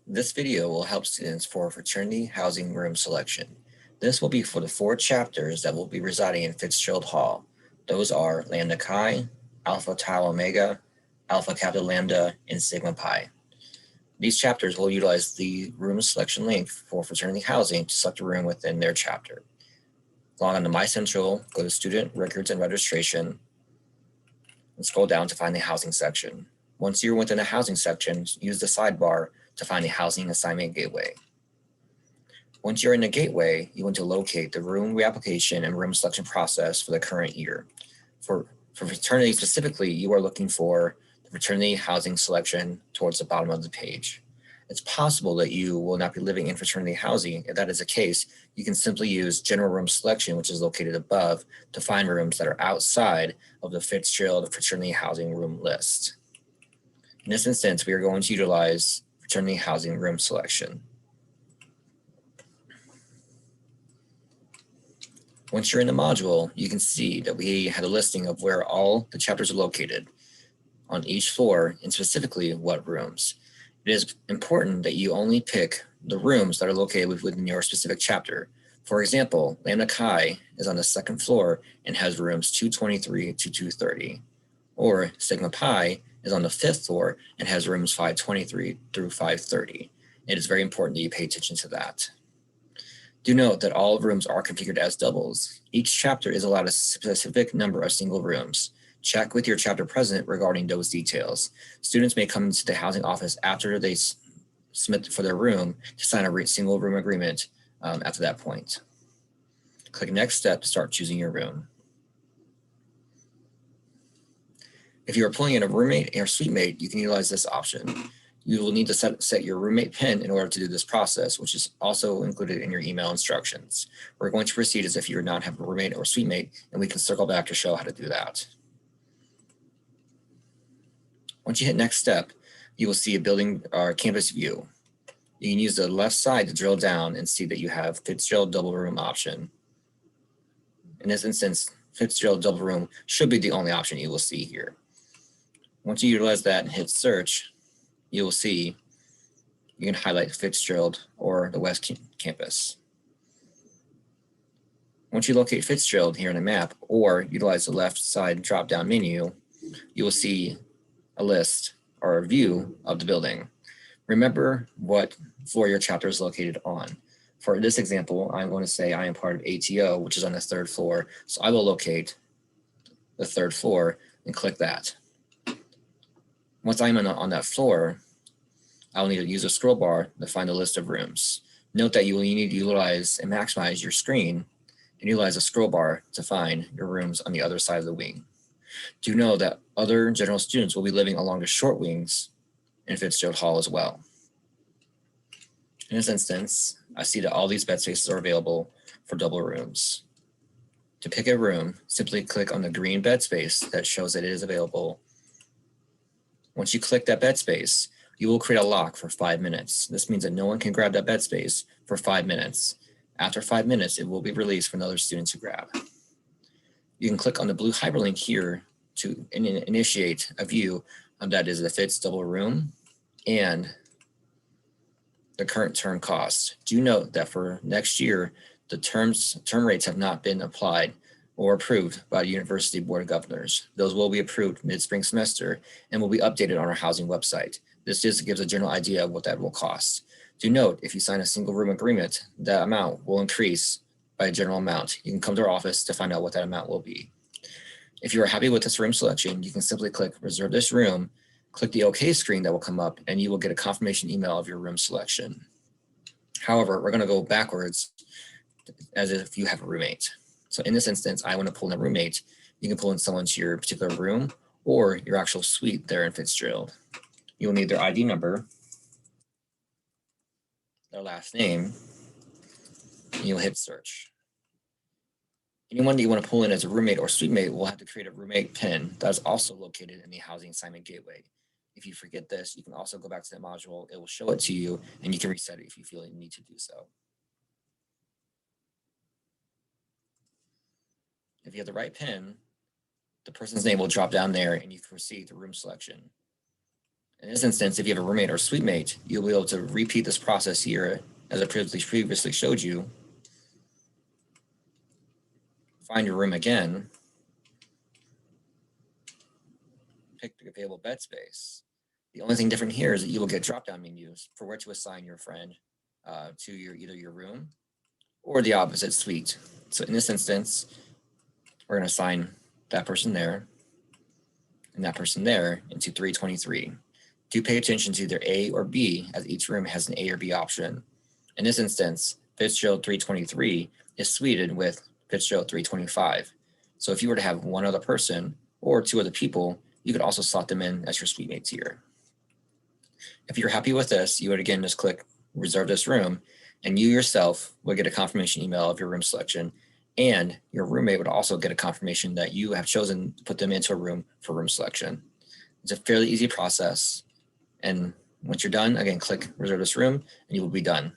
This video will help students for fraternity housing room selection. This will be for the 4 chapters that will be residing in Fitzgerald Hall. Those are Lambda Chi, Alpha Tau Omega, Alpha Kappa Lambda, and Sigma Pi. These chapters will utilize the room selection link for fraternity housing to select a room within their chapter. Log on to My Central, go to Student Records and Registration, and scroll down to find the housing section. Once you're within the housing section, use the sidebar to find the housing assignment gateway. Once you're in the gateway, you want to locate the room reapplication and room selection process for the current year. For fraternity specifically, you are looking for the fraternity housing selection towards the bottom of the page. It's possible that you will not be living in fraternity housing. If that is the case, you can simply use general room selection, which is located above, to find rooms that are outside of the Fitzgerald fraternity housing room list. In this instance, we are going to utilize fraternity housing room selection. Once you're in the module, you can see that we had a listing of where all the chapters are located on each floor and specifically what rooms. It is important that you only pick the rooms that are located within your specific chapter. For example, Lambda Chi is on the 2nd floor and has rooms 223 to 230. Or Sigma Pi is on the 5th floor and has rooms 523 through 530. It is very important that you pay attention to that. Do note that all rooms are configured as doubles. Each chapter is allowed a specific number of single rooms. Check with your chapter president regarding those details. Students may come into the housing office after they submit for their room to sign a single room agreement after that point. Click Next Step to start choosing your room. If you are pulling in a roommate or suite mate, you can utilize this option. You will need to set your roommate PIN in order to do this process, which is also included in your email instructions. We're going to proceed as if you do not have a roommate or suite mate, and we can circle back to show how to do that. Once you hit Next Step, you will see a building or campus view. You can use the left side to drill down and see that you have Fitzgerald double room option. In this instance, Fitzgerald double room should be the only option you will see here. Once you utilize that and hit search, you will see you can highlight Fitzgerald or the West Campus. Once you locate Fitzgerald here in the map or utilize the left side drop-down menu, you will see a list or a view of the building. Remember what floor your chapter is located on. For this example, I'm going to say I am part of ATO, which is on the 3rd floor. So I will locate the 3rd floor and click that. Once I'm on that floor, I will need to use a scroll bar to find a list of rooms. Note that you will need to utilize and maximize your screen and utilize a scroll bar to find your rooms on the other side of the wing. Do know that other general students will be living along the short wings in Fitzgerald Hall as well. In this instance, I see that all these bed spaces are available for double rooms. To pick a room, simply click on the green bed space that shows that it is available. Once you click that bed space, you will create a lock for 5 minutes. This means that no one can grab that bed space for 5 minutes. After 5 minutes, it will be released for another student to grab. You can click on the blue hyperlink here to initiate a view that is the Fitz double room and the current term cost. Do note that for next year, the term rates have not been applied or approved by the University Board of Governors. Those will be approved mid-spring semester and will be updated on our housing website. This just gives a general idea of what that will cost. Do note, if you sign a single room agreement, that amount will increase by a general amount. You can come to our office to find out what that amount will be. If you are happy with this room selection, you can simply click Reserve this room, click the OK screen that will come up, and you will get a confirmation email of your room selection. However, we're going to go backwards as if you have a roommate. So in this instance, I want to pull in a roommate. You can pull in someone to your particular room or your actual suite there in Fitzgerald. You will need their ID number, their last name, and you'll hit search. Anyone that you want to pull in as a roommate or suite mate will have to create a roommate PIN that is also located in the housing assignment gateway. If you forget this, you can also go back to that module. It will show it to you and you can reset it if you feel you need to do so. If you have the right PIN, the person's name will drop down there and you can proceed to room selection. In this instance, if you have a roommate or suite mate, you'll be able to repeat this process here as I previously showed you. Find your room again, pick the available bed space. The only thing different here is that you will get drop-down menus for where to assign your friend to either your room or the opposite suite. So in this instance, we're going to assign that person there and that person there into 323. Do pay attention to either A or B, as each room has an A or B option. In this instance, Fitzgerald 323 is suited with Fitzgerald 325. So if you were to have one other person or two other people, you could also slot them in as your suite mates here. If you're happy with this, you would again just click reserve this room, and you yourself will get a confirmation email of your room selection, and your roommate would also get a confirmation that you have chosen to put them into a room for room selection. It's a fairly easy process, and once you're done, again, click reserve this room, and you will be done.